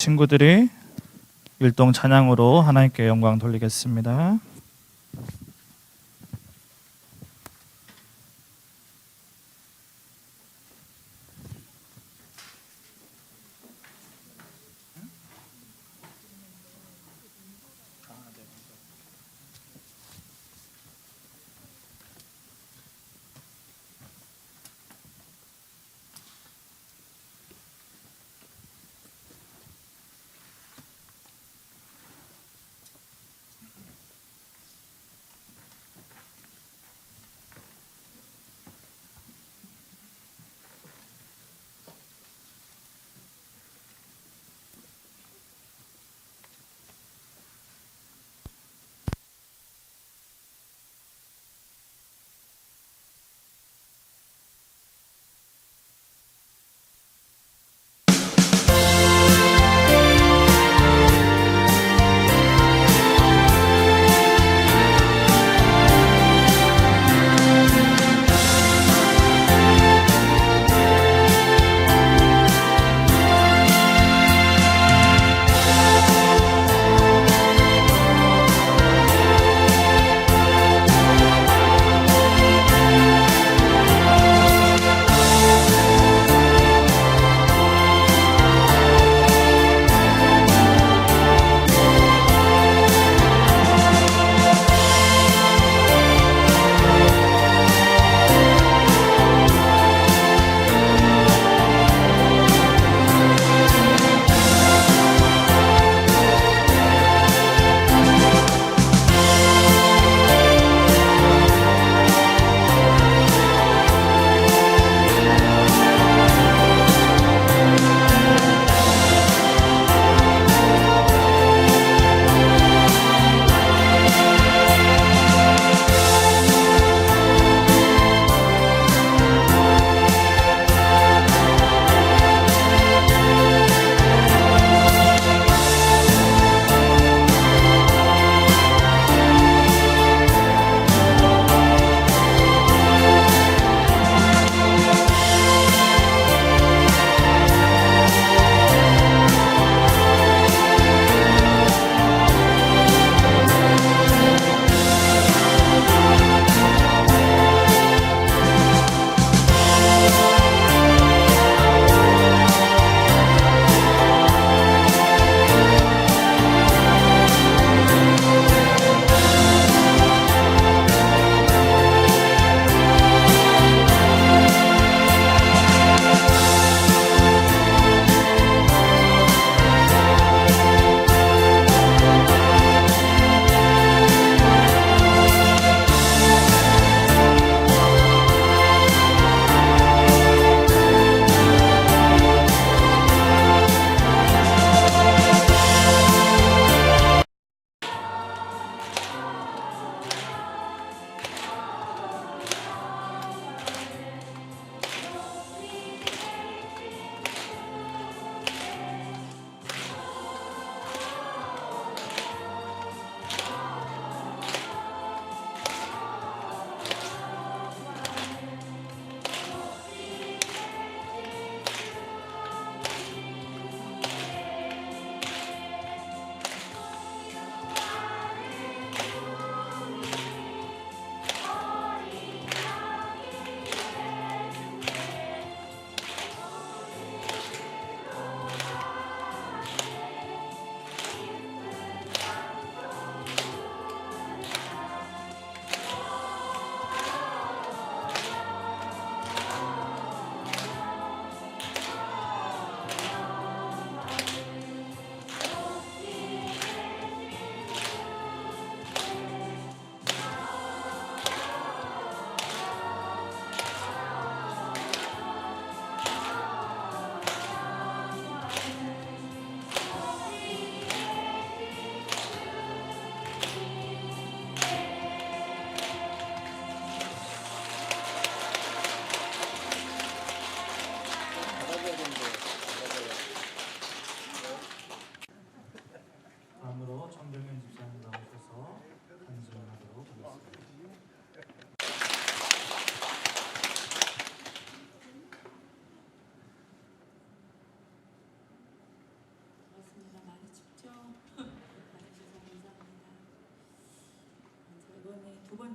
친구들이 일동 찬양으로 하나님께 영광 돌리겠습니다.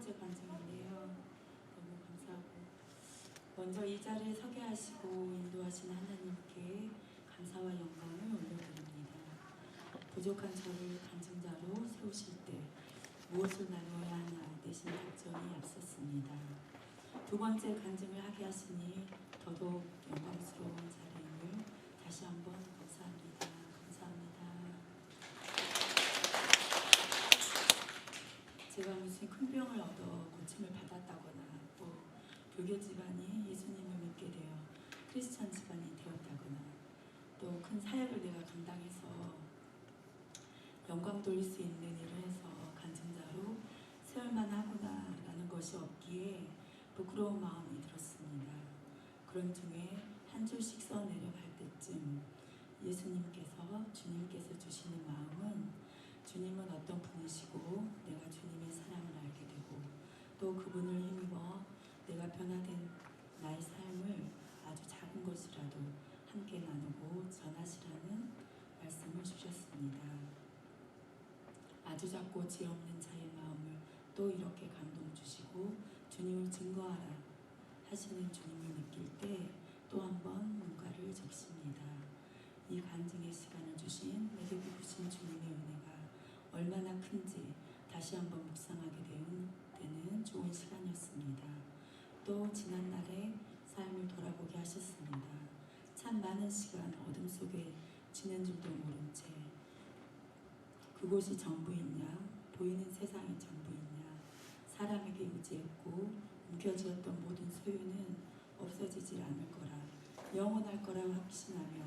번째 간증인데요. 너무 감사하고 먼저 이 자리에 서게 하시고 인도하신 하나님께 감사와 영광을 올려드립니다. 부족한 저를 간증자로 세우실 때 무엇을 나누어야 하나 대신 걱정이 앞섰습니다. 두 번째 간증을 하게 하시니 더더욱 영광스러운 자리임을 다시 한번 감사합니다. 감사합니다. 제가 무슨 큰 병을 얻어 고침을 받았다거나 또 불교 집안이 예수님을 믿게 되어 크리스천 집안이 되었다거나 또 큰 사역을 내가 감당해서 영광 돌릴 수 있는 일을 해서 간증자로 세울만하구나 라는 것이 없기에 부끄러운 마음이 들었습니다. 그런 중에 한 줄씩 써 내려갈 때쯤 주님께서 주시는 마음은 주님은 어떤 분이시고 내가 주님의 사랑을 알게 되고 또 그분을 힘입어 내가 변화된 나의 삶을 아주 작은 것이라도 함께 나누고 전하시라는 말씀을 주셨습니다. 아주 작고 지혜 없는 자의 마음을 또 이렇게 감동 주시고 주님을 증거하라 하시는 주님을 느낄 때 또 한 번 뭔가를 적십니다. 이 간증의 시간을 주신 내게 베푸신 주님의 은혜가 얼마나 큰지 다시 한번 묵상하게 되는 좋은 시간이었습니다. 또 지난날의 삶을 돌아보게 하셨습니다. 참 많은 시간 어둠 속에 지낸 줄도 모른 채 그곳이 전부이냐 보이는 세상이 전부이냐 사람에게 의지했고 움켜쥐었던 모든 소유는 없어지질 않을 거라 영원할 거라 확신하며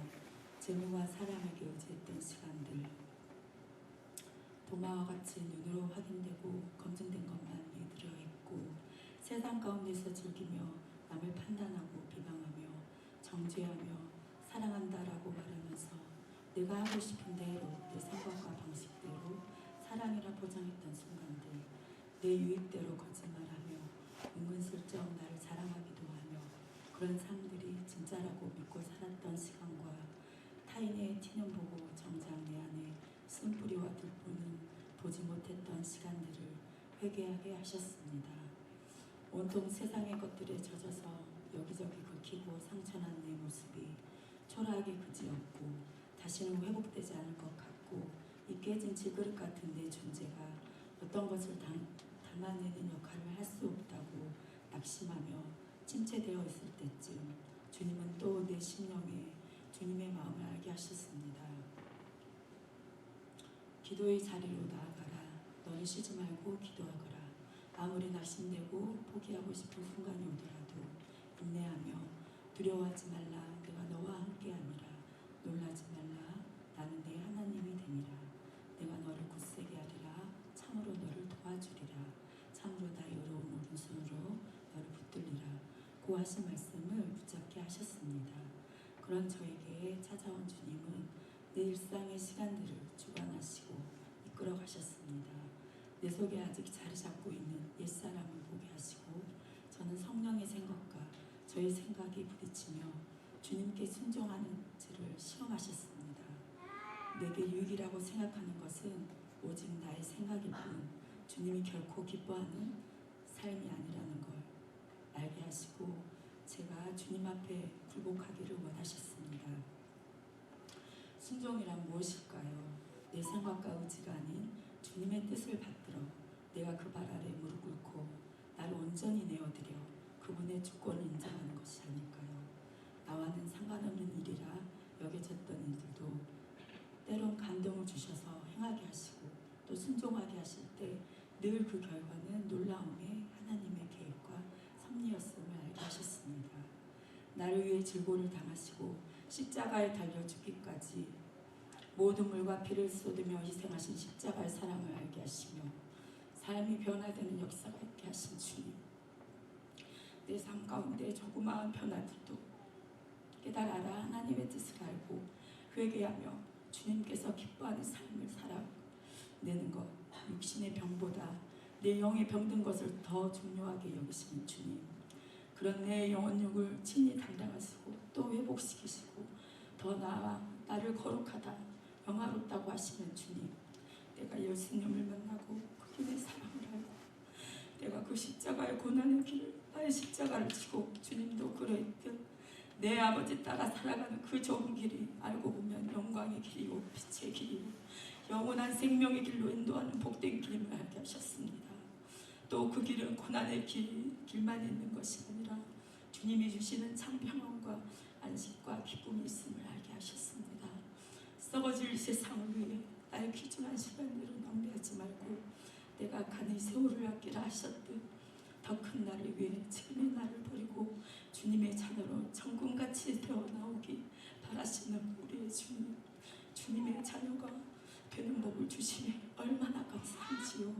재물과 사람에게 의지했던 시간들 도마와 같이 눈으로 확인되고 검증된 것만 믿으려 했고 세상 가운데서 즐기며 남을 판단하고 비방하며 정죄하며 사랑한다라고 말하면서 내가 하고 싶은 대로 내 생각과 방식대로 사랑이라 포장했던 순간들 내 유익대로 거짓말하며 은근슬쩍 나를 자랑하기도 하며 그런 삶들이 진짜라고 믿고 살았던 시간과 타인의 티는 보고 정작 내 안에 쓴뿌리와 들뿌는 보지 못했던 시간들을 회개하게 하셨습니다. 온통 세상의 것들에 젖어서 여기저기 긁히고 상처난 내 모습이 초라하게 그지없고 다시는 회복되지 않을 것 같고 이 깨진 질그릇 같은 내 존재가 어떤 것을 담아내는 역할을 할 수 없다고 낙심하며 침체되어 있을 때쯤 주님은 또 내 심령에 주님의 마음을 알게 하셨습니다. 기도의 자리로 나아가라. 너는 쉬지 말고 기도하거라. 아무리 낙심되고 포기하고 싶은 순간이 오더라도 인내하며 두려워하지 말라. 내가 너와 함께함이라. 놀라지 말라. 나는 네 하나님이 되니라. 내가 너를 굳세게 하리라. 참으로 너를 도와주리라. 참으로 나의 의로운 오른손으로 너를 붙들리라. 고 하신 말씀을 붙잡게 하셨습니다. 그런 저에게 찾아온 주님은 내 일상의 시간들을 주관하시고 이끌어 가셨습니다. 내 속에 아직 자리 잡고 있는 옛사람을 보게 하시고 저는 성령의 생각과 저의 생각이 부딪히며 주님께 순종하는지를 시험하셨습니다. 내게 유익이라고 생각하는 것은 오직 나의 생각일 뿐 주님이 결코 기뻐하는 삶이 아니라는 걸 알게 하시고 제가 주님 앞에 굴복하기를 원하셨습니다. 순종이란 무엇일까요? 내 생각과 의지가 아닌 주님의 뜻을 받들어 내가 그 발 아래 무릎 꿇고 나를 온전히 내어드려 그분의 주권을 인정하는 것이 아닐까요? 나와는 상관없는 일이라 여겨졌던 일들도 때론 감동을 주셔서 행하게 하시고 또 순종하게 하실 때 늘 그 결과는 놀라움의 하나님의 계획과 섭리였음을 알게 하셨습니다. 나를 위해 질고를 당하시고 십자가에 달려 죽기까지 모든 물과 피를 쏟으며 희생하신 십자가의 사랑을 알게 하시며 삶이 변화되는 역사가 있게 하신 주님, 내 삶 가운데 조그마한 변화들도 깨달아라. 하나님의 뜻을 알고 회개하며 주님께서 기뻐하는 삶을 살아내는 것, 육신의 병보다 내 영의 병든 것을 더 중요하게 여기시는 주님, 그런 내 영혼육을 친히 담당하시고 또 회복시키시고 더 나아 나를 거룩하다 영화롭다고 하시는 주님, 내가 예수님을 만나고 그분의 사랑을 알고 내가 그 십자가의 고난의 길을 나의 십자가를 지고 주님도 그러했듯 내 아버지 따라 살아가는 그 좋은 길이 알고 보면 영광의 길이요 빛의 길이요 영원한 생명의 길로 인도하는 복된 길임을 알게 하셨습니다. 또 그 길은 고난의 길만 있는 것이 아니라 주님이 주시는 참 평안과 안식과 기쁨이 있음을 알게 하셨습니다. 썩어질 세상을 위해 나의 귀중한 시간들을 낭비하지 말고 내가 가는 세월을 아끼라 하셨듯 더 큰 나를 위해 지금의 나를 버리고 주님의 자녀로 천군같이 되어 나오기 바라시는 우리의 주님, 주님의 자녀가 되는 법을 주시니 얼마나 감사한지요.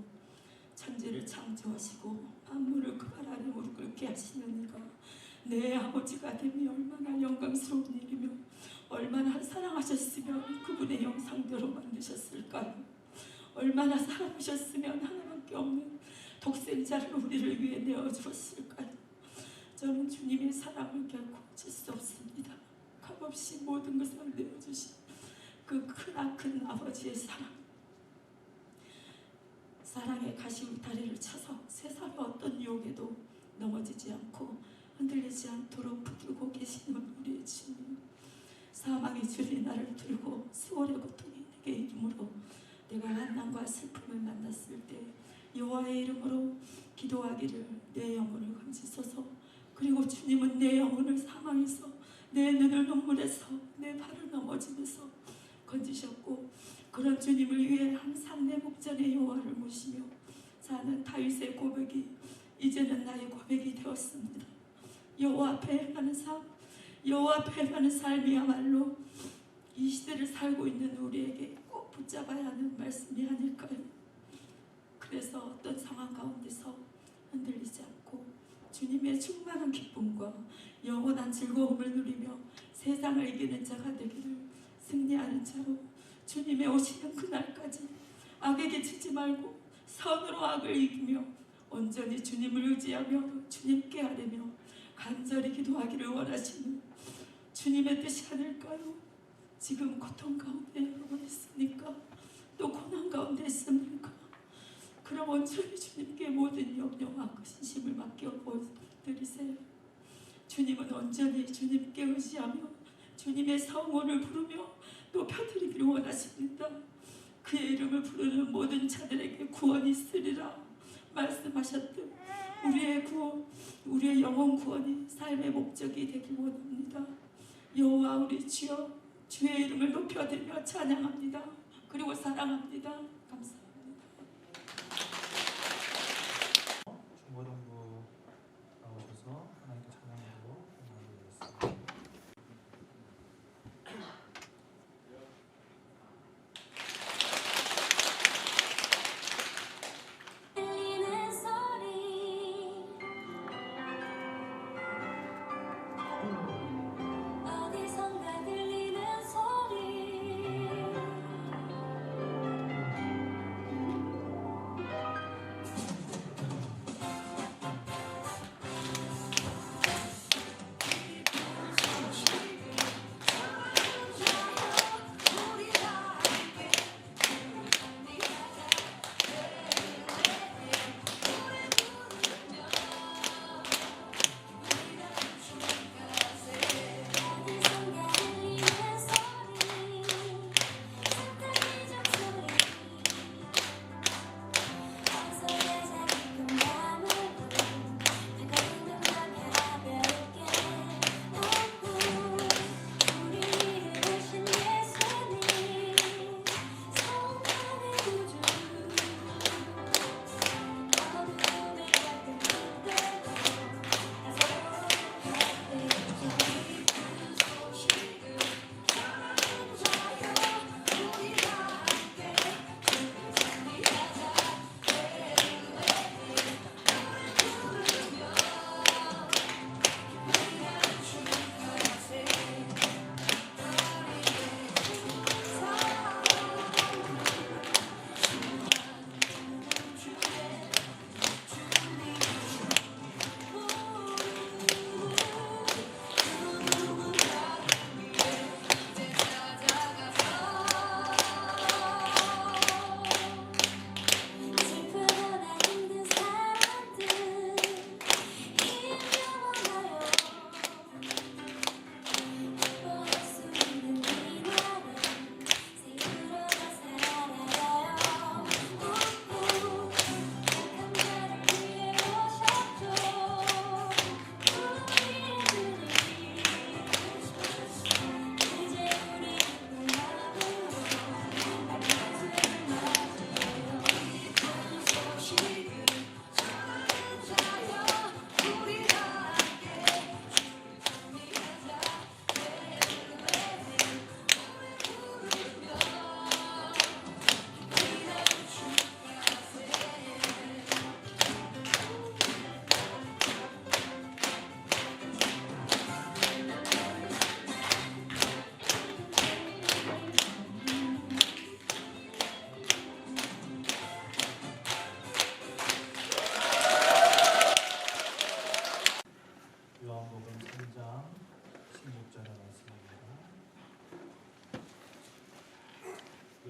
천지를 창조하시고 만물을 그 발 아래 무릎 꿇게 하시는 이가 내 아버지가 됨이 얼마나 영광스러운 일이며 얼마나 사랑하셨으면 그분의 형상대로 만드셨을까요? 얼마나 사랑하셨으면 하나밖에 없는 독생자를 우리를 위해 내어주었을까요? 저는 주님의 사랑을 결코 잊을 수 없습니다. 값없이 모든 것을 내어주신 그 크나큰 아버지의 사랑의 가시울타리를 쳐서 세상의 어떤 유혹에도 넘어지지 않고 흔들리지 않도록 붙들고 계시는 우리의 주님, 사망의 줄이 나를 들고 수월의 고통이 내게 이름으로 내가 환난과 슬픔을 만났을 때 여호와의 이름으로 기도하기를 내 영혼을 건지소서. 그리고 주님은 내 영혼을 사망에서 내 눈을 눈물에서 내 발을 넘어짐에서 건지셨고 그런 주님을 위해 항상 내 목전에 여호와를 모시며 사는 다윗의 고백이 이제는 나의 고백이 되었습니다. 여호와 앞에 행하는 삶, 여호와 앞에 행하는 삶이야말로 이 시대를 살고 있는 우리에게 꼭 붙잡아야 하는 말씀이 아닐까요? 그래서 어떤 상황 가운데서 흔들리지 않고 주님의 충만한 기쁨과 영원한 즐거움을 누리며 세상을 이기는 자가 되기를, 승리하는 자로 주님의 오시는 그날까지 악에게 지지 말고 선으로 악을 이기며 온전히 주님을 의지하며 주님께 아뢰며 간절히 기도하기를 원하시는 주님의 뜻이 아닐까요? 지금 고통 가운데 여러분 있습니까? 또 고난 가운데 있습니까? 그럼 온전히 주님께 모든 염려와 그 신심을 맡겨드리세요. 주님은 온전히 주님께 의지하며 주님의 성원을 부르며 또 펴드리기를 원하십니다. 그의 이름을 부르는 모든 자들에게 구원이 있으리라 말씀하셨듯 우리의 구원, 우리의 영혼 구원이 삶의 목적이 되길 원합니다. 여호와 우리 주여, 주의 이름을 높여드리며 찬양합니다. 그리고 사랑합니다. 감사합니다. 중고등부 나오셔서 하나님께 찬양하고 나누겠습니다. 들리는 소리 어디선가 들리는 소리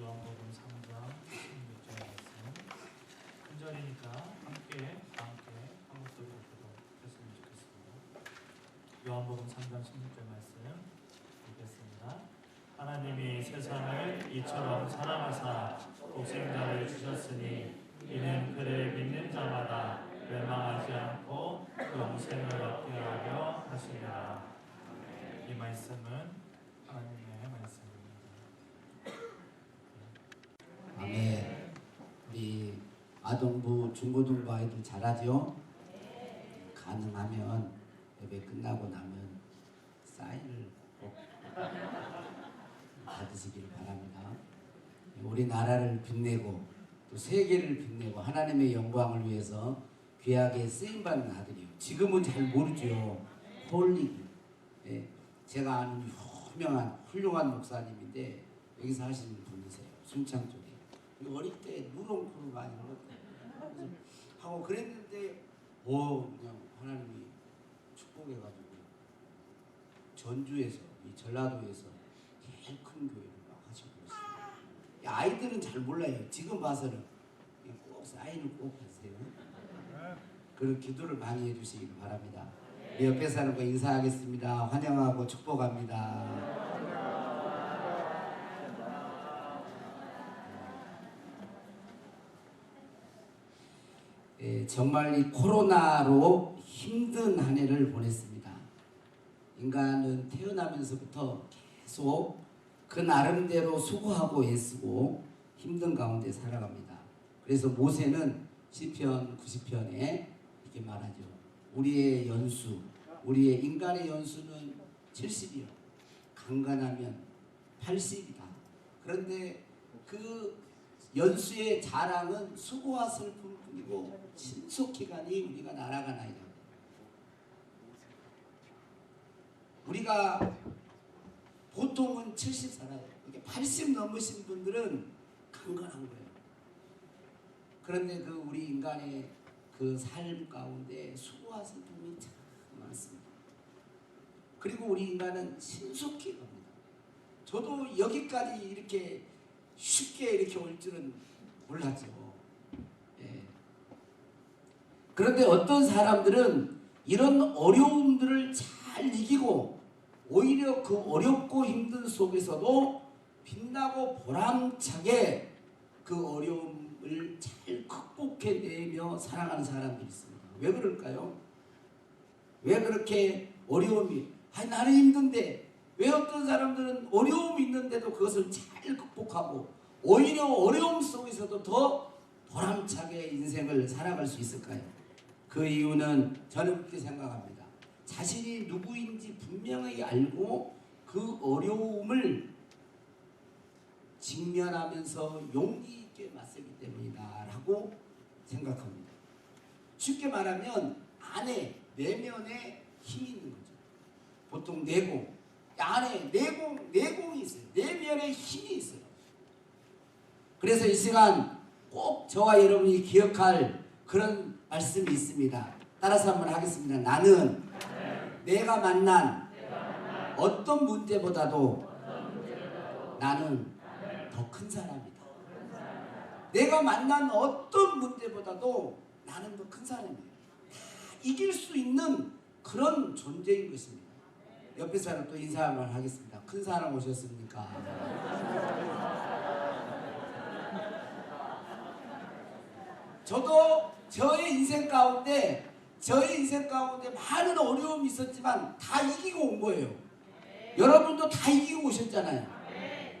요한복음 3장 16절 말씀. 큰 절이니까 함께 한국도 했으면 좋겠습니다. 요한복음 3장 16절 말씀 읽겠습니다. 하나님이 세상을 이처럼 사랑하사 독생자를 주셨으니 이는 그를 믿는 자마다 멸망하지 않고 영생을 얻게 하려 하시니라. 이 말씀은 하나님의 말씀입니다. 아멘. 우리 아동부, 중고등부 아이들 잘하죠? 가능하면 예배 끝나고 나면 사인을 꼭 받으시길 바랍니다. 우리나라를 빛내고 또 세계를 빛내고 하나님의 영광을 위해서 귀하게 쓰임받는 아들이요. 지금은 잘 모르죠. 홀리. 예, 제가 아는 유명한 훌륭한 목사님인데 여기서 하시는 분이세요. 순창 쪽에. 어릴 때 누렁코를 많이 먹었거든요. 하고 그랬는데 그냥 하나님이 축복해가지고 전주에서 이 전라도에서 제일 큰 교회를 막 하시고 있어요. 아이들은 잘 몰라요. 지금 봐서는 꼭 사인을 꼭 하세요. 그리고 기도를 많이 해주시길 바랍니다. 우리 옆에 사는 거 인사하겠습니다. 환영하고 축복합니다. 정말 이 코로나로 힘든 한 해를 보냈습니다. 인간은 태어나면서부터 계속 그 나름대로 수고하고 애쓰고 힘든 가운데 살아갑니다. 그래서 모세는 시편 90편에 이렇게 말하죠. 우리의 연수, 우리의 인간의 연수는 70이요. 강건하면 80이다. 그런데 그 연수의 자랑은 수고와 슬픔뿐이고 신속기간이 우리가 날아가나이다. 우리가 보통은 70 살아요. 80 넘으신 분들은 강건한 거예요. 그런데 그 우리 인간의 그 삶 가운데 수고와 슬픔이 참 많습니다. 그리고 우리 인간은 신속히 갑니다. 저도 여기까지 이렇게 쉽게 이렇게 올 줄은 몰랐죠. 예. 그런데 어떤 사람들은 이런 어려움들을 잘 이기고 오히려 그 어렵고 힘든 속에서도 빛나고 보람차게 그 어려움을 잘 극복해내며 살아가는 사람들이 있습니다. 왜 그럴까요? 왜 그렇게 어려움이 나는 힘든데 왜 어떤 사람들은 어려움이 있는데도 그것을 잘 극복하고 오히려 어려움 속에서도 더 보람차게 인생을 살아갈 수 있을까요? 그 이유는 저는 그렇게 생각합니다. 자신이 누구인지 분명히 알고 그 어려움을 직면하면서 용기 있게 맞서기 때문이다 라고 생각합니다. 쉽게 말하면 안에 내면에 힘이 있는 거죠. 보통 내공, 안에 내공이 있어요. 내면에 힘이 있어요. 그래서 이 시간 꼭 저와 여러분이 기억할 그런 말씀이 있습니다. 따라서 한번 하겠습니다. 나는 내가 만난 어떤 문제보다도 나는 더 큰 사람이다. 내가 만난 어떤 문제보다도 나는 더 큰 사람이에요. 다 이길 수 있는 그런 존재인 것입니다. 옆에 사람 또 인사 한번 하겠습니다. 큰 사람 오셨습니까? 저도 저의 인생 가운데 많은 어려움이 있었지만 다 이기고 온 거예요. 여러분도 다 이기고 오셨잖아요.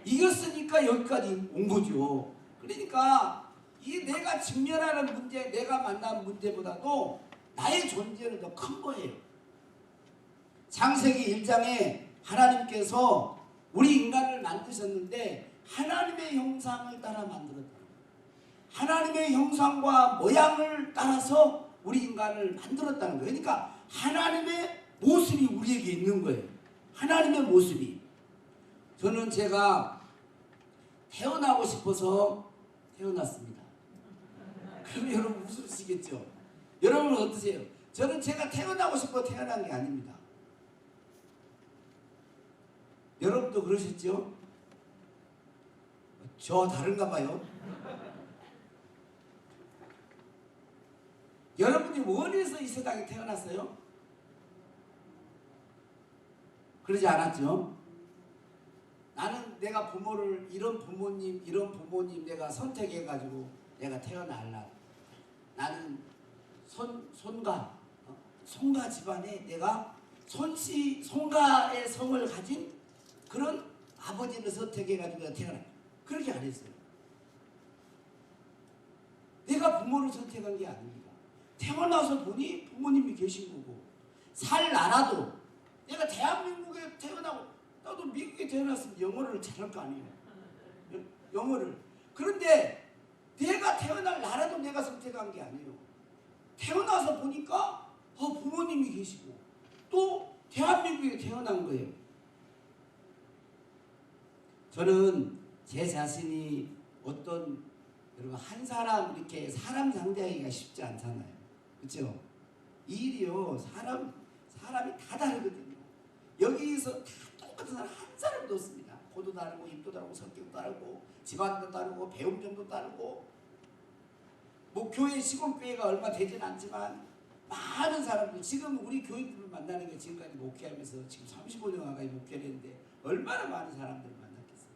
이겼으니까 여기까지 온 거죠. 그러니까 이 내가 직면하는 문제, 내가 만난 문제보다도 나의 존재는 더 큰 거예요. 창세기 1장에 하나님께서 우리 인간을 만드셨는데 하나님의 형상을 따라 만들었다. 하나님의 형상과 모양을 따라서 우리 인간을 만들었다는 거예요. 그러니까 하나님의 모습이 우리에게 있는 거예요. 하나님의 모습이. 저는 제가 태어나고 싶어서 태어났습니다. 그럼 여러분 웃으시겠죠? 여러분은 어떠세요? 저는 제가 태어나고 싶어 태어난 게 아닙니다. 여러분도 그러셨죠? 저 다른가 봐요. 여러분이 원해서 이 세상에 태어났어요? 그러지 않았죠? 나는 내가 부모를 이런 부모님 내가 선택해가지고 내가 태어날라. 나는 송가 집안에 내가 송가의 성을 가진 그런 아버지를 선택해가지고 내가 태어나. 그렇게 안 했어요. 내가 부모를 선택한 게 아닙니다. 태어나서 보니 부모님이 계신 거고, 살 나라도 내가 대한민국에 태어나고 나도 미국에 태어났으면 영어를 잘할 거 아니에요. 영어를. 그런데 내가 태어날 나라도 내가 선택한 게 아니에요. 태어나서 보니까 부모님이 계시고 또 대한민국에 태어난 거예요. 저는 제 자신이 어떤 여러분 한 사람 이렇게 사람 상대하기가 쉽지 않잖아요. 그렇죠? 이 일이요 사람이 다 다르거든요. 여기서 다 똑같은 사람 한 사람도 없습니다. 코도 다르고 입도 다르고 성격도 다르고 집안도 다르고 배움점도 다르고 뭐 교회 시골교회가 얼마 되진 않지만 많은 사람들 지금 우리 교인들을 만나는 게 지금까지 목회하면서 지금 35년 가까이 목회를 했는데 얼마나 많은 사람들을 만났겠어요.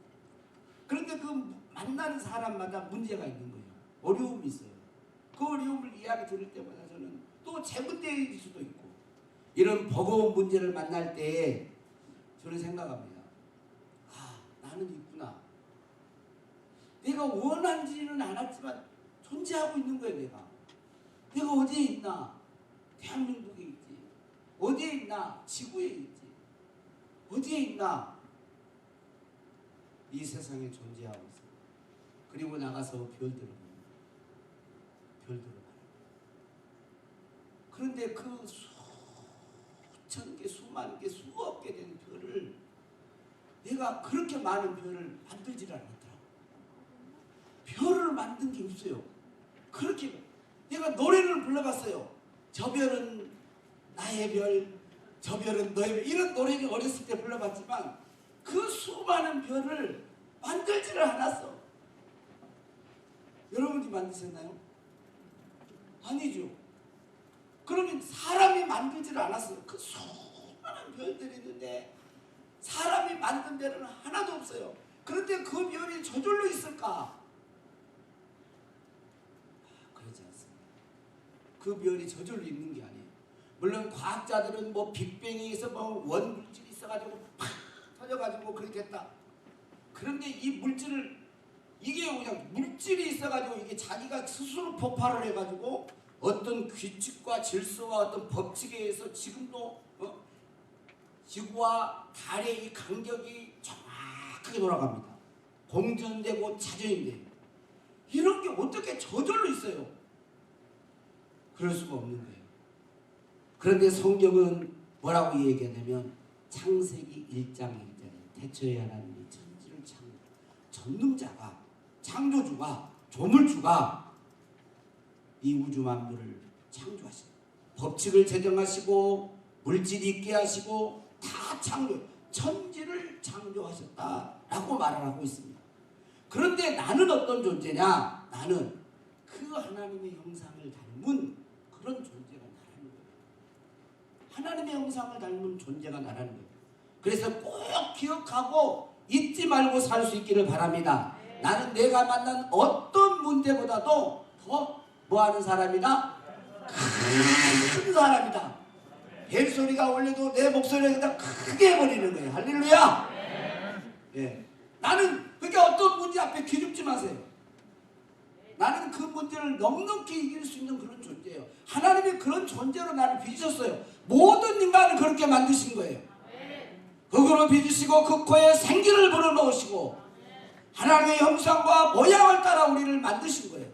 그런데 그 만나는 사람마다 문제가 있는 거예요. 어려움이 있어요. 그 어려움을 이야기 들을 때마다 저는 또 제 문제일 수도 있고 이런 버거운 문제를 만날 때 저는 생각합니다. 나는 있구나. 내가 원하지는 않았지만 존재하고 있는 거예요. 내가 어디에 있나? 대한민국에 있지. 어디에 있나? 지구에 있지. 어디에 있나? 이 세상에 존재하고 있어요. 그리고 나가서 별들을 봅니다. 별들을 봐요. 그런데 그 수천 개, 수만 개, 수억 개 된 별을 내가 그렇게 많은 별을 만들지를 않았더라고. 별을 만든 게 없어요. 그렇게 내가 노래를 불러봤어요. 저 별은 나의 별, 저 별은 너의 별, 이런 노래를 어렸을 때 불러봤지만 그 수많은 별을 만들지를 않았어. 여러분이 만드셨나요? 아니죠. 그러면 사람이 만들지를 않았어요. 그 수많은 별들이 있는데 사람이 만든 별은 하나도 없어요. 그런데 그 별이 저절로 있을까? 그렇지 않습니다. 그 별이 저절로 있는 게 아니에요. 물론 과학자들은 뭐 빅뱅에서 뭐 원물질이 있어가지고 팍 터져가지고 그렇게 했다. 그런데 이 물질을 이게 그냥 물질이 있어가지고 이게 자기가 스스로 폭발을 해가지고 어떤 규칙과 질서와 어떤 법칙에 의해서 지금도 지구와 달의 이 간격이 정확하게 돌아갑니다. 공전되고 자전되고 이런 게 어떻게 저절로 있어요? 그럴 수가 없는 거예요. 그런데 성경은 뭐라고 얘기하냐면 창세기 1장 1절에 태초에 하나님이 천지를 전능자가 창조주가 조물주가 이 우주 만물을 창조하시고 법칙을 제정하시고 물질이 있게 하시고 다 천지를 창조하셨다라고 말을 하고 있습니다. 그런데 나는 어떤 존재냐? 나는 그 하나님의 형상을 닮은 그런 존재가 나라는 거예요. 하나님의 형상을 닮은 존재가 나라는 거예요. 그래서 꼭 기억하고 잊지 말고 살 수 있기를 바랍니다. 나는 내가 만난 어떤 문제보다도 더 뭐하는 사람이다? 큰 사람이다. 벨소리가 울려도 내 목소리가 크게 해버리는 거예요. 할렐루야. 예. 나는 그러니까 어떤 문제 앞에 기죽지 마세요. 나는 그 문제를 넉넉히 이길 수 있는 그런 존재예요. 하나님이 그런 존재로 나를 빚으셨어요. 모든 인간을 그렇게 만드신 거예요. 흙으로 빚으시고 그 코에 생기를 불어넣으시고 하나님의 형상과 모양을 따라 우리를 만드신 거예요.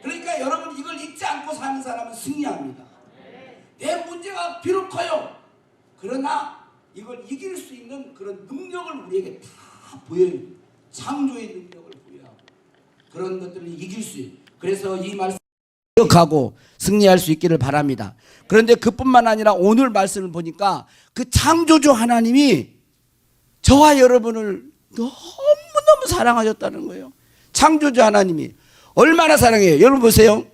그러니까 여러분 이걸 잊지 않고 사는 사람은 승리합니다. 내 문제가 비록 커요. 그러나 이걸 이길 수 있는 그런 능력을 우리에게 다 보여요. 창조의 능력을 보여하고 그런 것들을 이길 수 있어요. 그래서 이 말씀 기억하고 승리할 수 있기를 바랍니다. 그런데 그뿐만 아니라 오늘 말씀을 보니까 그 창조주 하나님이 저와 여러분을 너무너무 사랑하셨다는 거예요. 창조주 하나님이 얼마나 사랑해요. 여러분 보세요.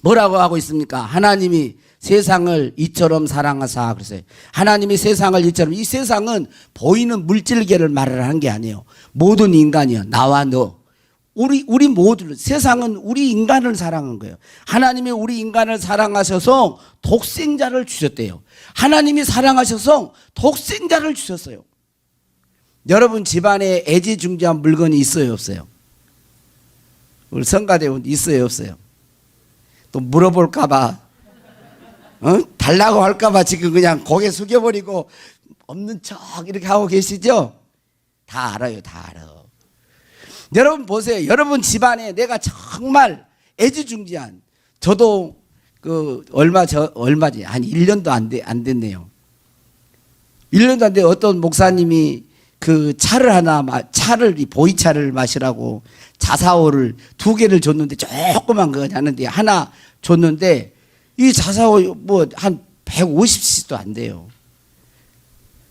뭐라고 하고 있습니까? 하나님이 세상을 이처럼 사랑하사 그랬어요. 하나님이 세상을 이처럼, 이 세상은 보이는 물질계를 말을 하는 게 아니에요. 모든 인간이요. 나와 너. 우리 모두, 세상은 우리 인간을 사랑한 거예요. 하나님이 우리 인간을 사랑하셔서 독생자를 주셨대요. 하나님이 사랑하셔서 독생자를 주셨어요. 여러분 집안에 애지중지한 물건이 있어요, 없어요? 우리 성가대원 있어요, 없어요? 또 물어볼까봐, 달라고 할까봐 지금 그냥 고개 숙여버리고 없는 척 이렇게 하고 계시죠? 다 알아요, 다 알아. 여러분 보세요. 여러분 집안에 내가 정말 애지중지한, 저도 얼마지? 한 1년도 안 됐네요. 1년도 안 돼. 어떤 목사님이 그 차를 보이차를 마시라고 자사오를 2개를 줬는데, 조그만 거 하는데 하나 줬는데, 이 자사오 뭐 한 150cc도 안 돼요.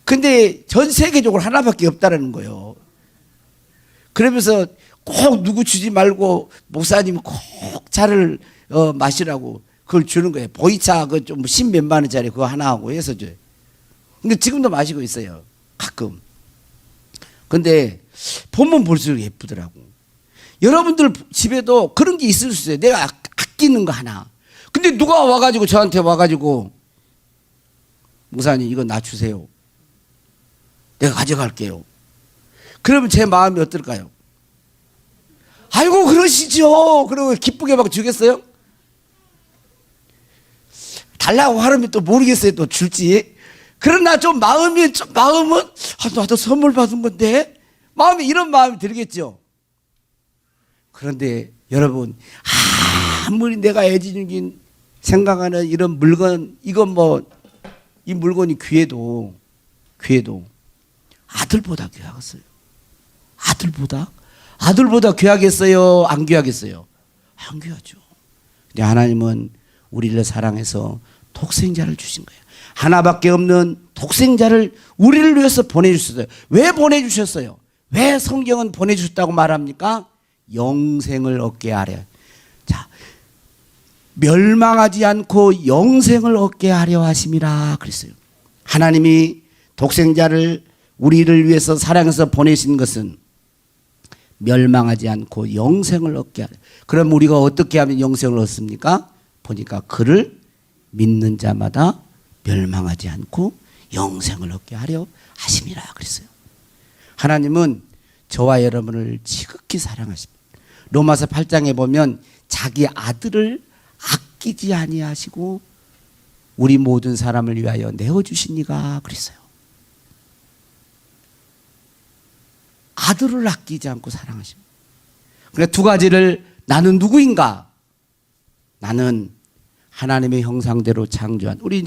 근데 전 세계적으로 하나밖에 없다라는 거예요. 그러면서 꼭 누구 주지 말고 목사님 꼭 차를 마시라고 그걸 주는 거예요. 보이차 그 좀 10몇만 원짜리 그거 하나 하고 해서 줘요. 근데 지금도 마시고 있어요. 가끔. 근데 보면 볼수록 예쁘더라고. 여러분들 집에도 그런 게 있을 수 있어요. 내가 아끼는 거 하나. 근데 누가 와가지고 저한테 와가지고 목사님 이거 나 주세요. 내가 가져갈게요. 그러면 제 마음이 어떨까요? 아이고 그러시죠. 그러고 기쁘게 막 주겠어요? 달라고 하면 또 모르겠어요. 또 줄지. 그러나 좀 마음은 나도 선물 받은 건데, 마음이 이런 마음이 들겠죠. 그런데 여러분, 아무리 내가 애지중진 생각하는 이런 물건, 이건 이 물건이 귀해도 아들보다 귀하겠어요. 아들보다 귀하겠어요? 안 귀하겠어요? 안 귀하죠. 근데 하나님은 우리를 사랑해서 독생자를 주신 거예요. 하나밖에 없는 독생자를 우리를 위해서 보내주셨어요. 왜 보내주셨어요? 왜 성경은 보내주셨다고 말합니까? 영생을 얻게 하려. 자, 멸망하지 않고 영생을 얻게 하려 하심이라 그랬어요. 하나님이 독생자를 우리를 위해서 사랑해서 보내신 것은 멸망하지 않고 영생을 얻게 하려. 그럼 우리가 어떻게 하면 영생을 얻습니까? 보니까 그를 믿는 자마다 멸망하지 않고 영생을 얻게 하려 하심이라 그랬어요. 하나님은 저와 여러분을 지극히 사랑하십니다. 로마서 8장에 보면 자기 아들을 아끼지 아니하시고 우리 모든 사람을 위하여 내어주시니가 그랬어요. 아들을 아끼지 않고 사랑하십니다. 그러니까 두 가지를, 나는 누구인가? 나는 하나님의 형상대로 창조한, 우리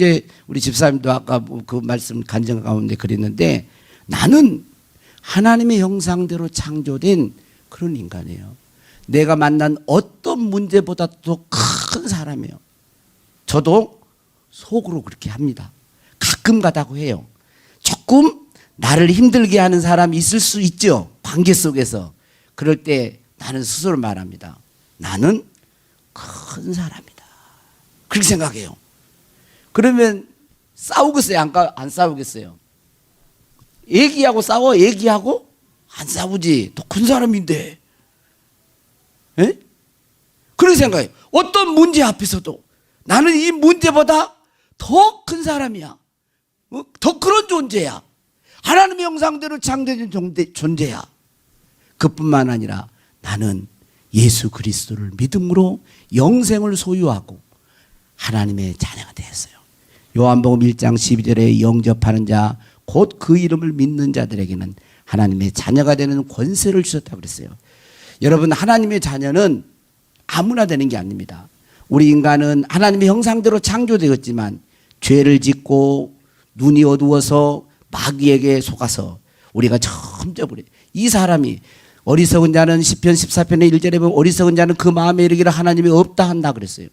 집사님도 아까 그 말씀 간증 가운데 그랬는데, 나는 하나님의 형상대로 창조된 그런 인간이에요. 내가 만난 어떤 문제보다도 큰 사람이에요. 저도 속으로 그렇게 합니다. 가끔 가다고 해요. 조금 나를 힘들게 하는 사람이 있을 수 있죠. 관계 속에서. 그럴 때 나는 스스로 말합니다. 나는 큰 사람이다. 그렇게 생각해요. 그러면 싸우겠어요? 안 싸우겠어요? 얘기하고 싸워? 얘기하고? 안 싸우지. 더 큰 사람인데. 에? 그런 생각해요. 어떤 문제 앞에서도 나는 이 문제보다 더 큰 사람이야. 더 그런 존재야. 하나님의 형상대로 창조된 존재야. 그뿐만 아니라 나는 예수 그리스도를 믿음으로 영생을 소유하고 하나님의 자녀가 되었어요. 요한복음 1장 12절에 영접하는 자 곧 그 이름을 믿는 자들에게는 하나님의 자녀가 되는 권세를 주셨다고 그랬어요. 여러분, 하나님의 자녀는 아무나 되는 게 아닙니다. 우리 인간은 하나님의 형상대로 창조되었지만 죄를 짓고 눈이 어두워서 마귀에게 속아서 우리가 점점 이 사람이, 어리석은 자는 시편 14편의 1절에 보면 어리석은 자는 그 마음에 이르기를 하나님이 없다 한다 그랬어요.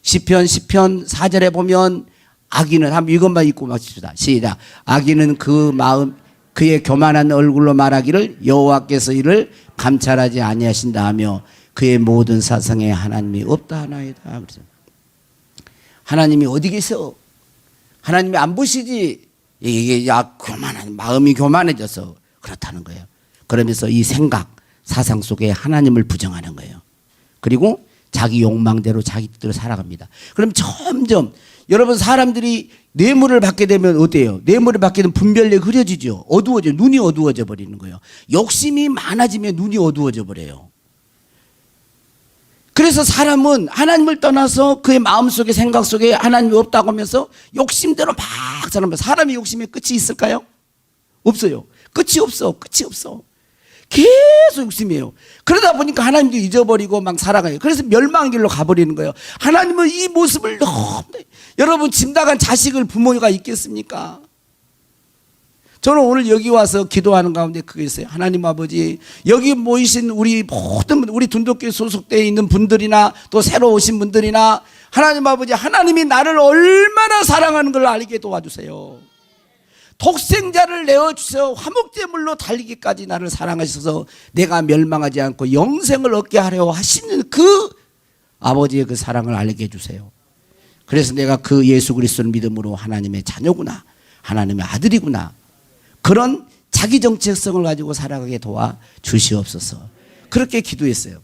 시편 4절에 보면 악인은, 한번 이것만 읽고 마칩시다. 시작. 악인은 그 마음, 그의 교만한 얼굴로 말하기를 여호와께서 이를 감찰하지 아니하신다 하며 그의 모든 사상에 하나님이 없다 하나이다. 하나님이 어디 계셔? 하나님이 안 보시지? 이게 교만한 마음이 교만해져서 그렇다는 거예요. 그러면서 이 생각, 사상 속에 하나님을 부정하는 거예요. 그리고 자기 욕망대로 자기 뜻대로 살아갑니다. 그럼 점점 여러분 사람들이 뇌물을 받게 되면 어때요? 뇌물을 받게 되면 분별력이 흐려지죠. 어두워져, 눈이 어두워져 버리는 거예요. 욕심이 많아지면 눈이 어두워져 버려요. 그래서 사람은 하나님을 떠나서 그의 마음속에 생각 속에 하나님이 없다고 하면서 욕심대로 막 살아갑니다. 사람의 욕심에 끝이 있을까요? 없어요. 끝이 없어. 끝이 없어. 계속 욕심이에요. 그러다 보니까 하나님도 잊어버리고 막 살아가요. 그래서 멸망의 길로 가버리는 거예요. 하나님은 이 모습을 너무 여러분 짐 나간 자식을 부모가 있겠습니까? 저는 오늘 여기 와서 기도하는 가운데 그게 있어요. 하나님 아버지, 여기 모이신 우리 모든 우리 둔독교회 소속되어 있는 분들이나 또 새로 오신 분들이나 하나님 아버지, 하나님이 나를 얼마나 사랑하는 걸 알게 도와주세요. 독생자를 내어주셔 화목제물로 달리기까지 나를 사랑하셔서 내가 멸망하지 않고 영생을 얻게 하려 하시는 그 아버지의 그 사랑을 알게 해주세요. 그래서 내가 그 예수 그리스도를 믿음으로 하나님의 자녀구나, 하나님의 아들이구나, 그런 자기 정체성을 가지고 살아가게 도와 주시옵소서. 그렇게 기도했어요.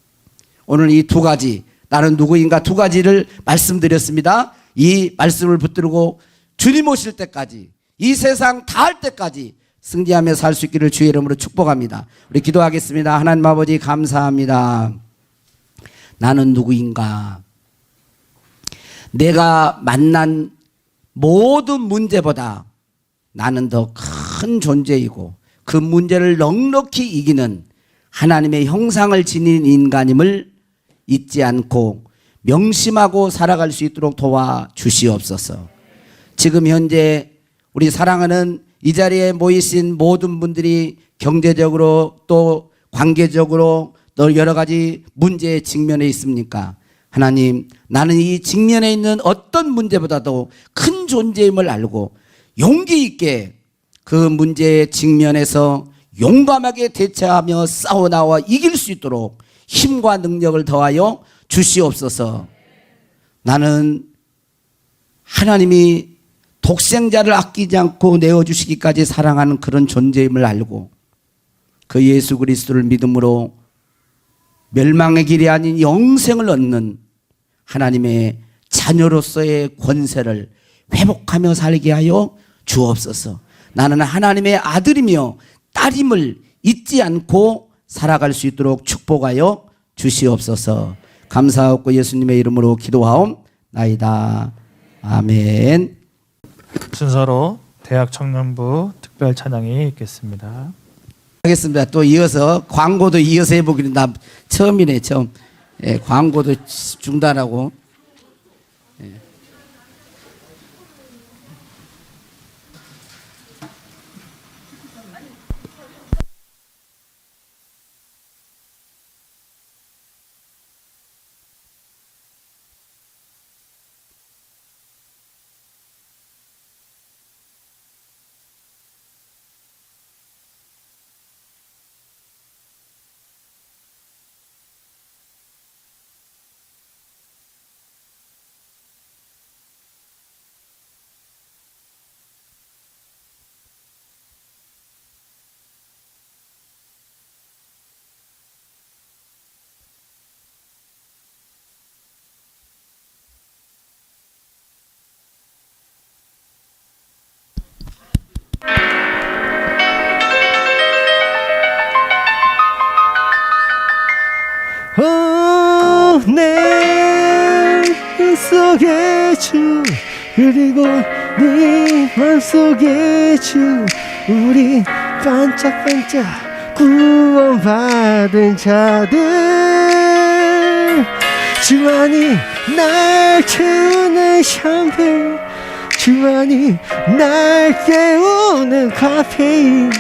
오늘 이 두 가지, 나는 누구인가 두 가지를 말씀드렸습니다. 이 말씀을 붙들고 주님 오실 때까지, 이 세상 닿을 때까지 승리하며 살 수 있기를 주의 이름으로 축복합니다. 우리 기도하겠습니다. 하나님 아버지 감사합니다. 나는 누구인가? 내가 만난 모든 문제보다 나는 더 큰 존재이고 그 문제를 넉넉히 이기는 하나님의 형상을 지닌 인간임을 잊지 않고 명심하고 살아갈 수 있도록 도와주시옵소서. 지금 현재 우리 사랑하는 이 자리에 모이신 모든 분들이 경제적으로 또 관계적으로 또 여러 가지 문제에 직면해 있습니까? 하나님, 나는 이 직면해 있는 어떤 문제보다도 큰 존재임을 알고 용기 있게 그 문제에 직면해서 용감하게 대처하며 싸워나와 이길 수 있도록 힘과 능력을 더하여 주시옵소서. 나는 하나님이 독생자를 아끼지 않고 내어주시기까지 사랑하는 그런 존재임을 알고 그 예수 그리스도를 믿음으로 멸망의 길이 아닌 영생을 얻는 하나님의 자녀로서의 권세를 회복하며 살게 하여 주옵소서. 나는 하나님의 아들이며 딸임을 잊지 않고 살아갈 수 있도록 축복하여 주시옵소서. 감사하고 예수님의 이름으로 기도하옵나이다. 아멘. 순서로 대학 청년부 특별 찬양이 있겠습니다. 하겠습니다. 또 이어서 광고도 이어서 해보기는 나 처음이네. 처음. 예, 광고도 중단하고. 내 속에 주 그리고 네 맘속에 주 우리 반짝반짝 구원받은 자들 주만이 날 채우는 샴페인 주만이 날 깨우는 카페인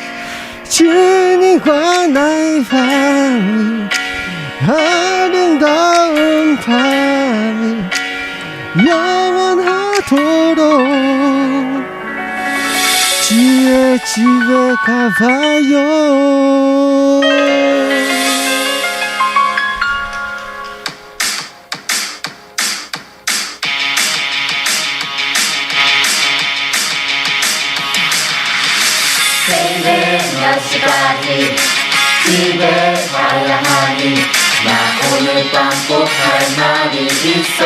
주님과 나의 밤이 아름다운 밤이 영원하도록 주의 이제 집에 가봐요. 베이베 몇 시까지 집에 가야 하니 나 오늘 밤 꼭 할 말이 있어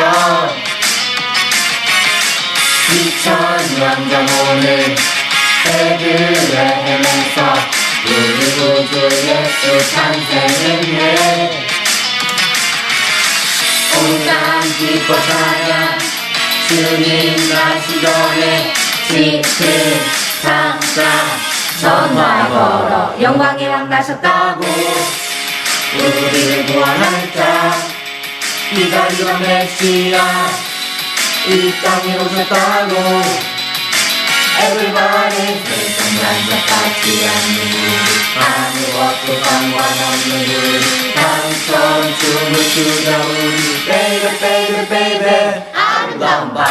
2000년 전 오늘 베들레헴에서 우리 구주 예수 탄생했네 온 땅 기뻐 찬양 주님 나시 전에 짙은 상자 전화 걸어 영광의 왕 나셨다고 우리를 구원할 자 기다리던 메시아 이 땅에 오셨다고 Everybody 세상 만족하지 않는 우리 아무것도 상관없는 우리 다음처럼 춤을 추자 우리 Baby baby baby 아름다운 밤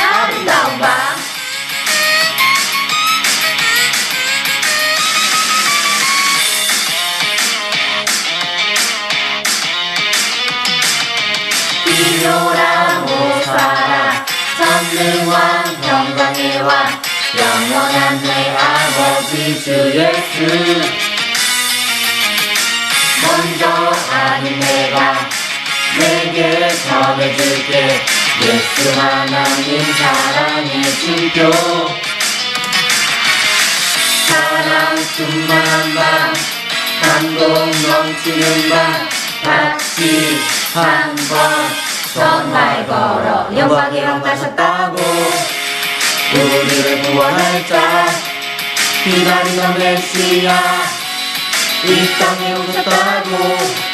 아름다운 밤 이로라 모사라 전능왕 평강의 왕 영원한 내 아버지 주 예수 먼저 아는 내가 내게 전해줄게 예수 하나님 사랑의 징표 사랑 충만한 밤 감동 넘치는 밤 같이 한번 전화를 걸어 영광의 왕 나셨다고 우리를 구원할 자 기다리던 메시아 이 땅에 오셨다고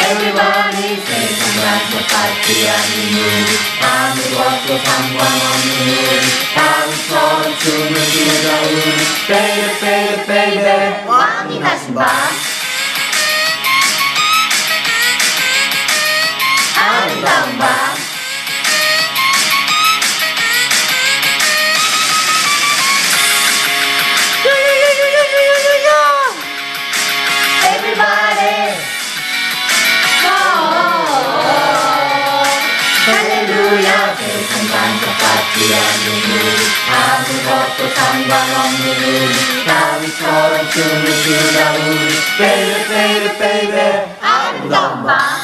Everybody 세상 만족하지 않는 우리 아무것도 상관없는 우리 다음처럼 춤을 추자 우리 Baby baby baby 왕이 나신 밤 아름다운 밤 Everybody 할렐루야 세상 만족받지 않는 우리 아무것도 상관없는 우리 다음처럼 춤을 추자 우리 Baby baby baby 아름다운 밤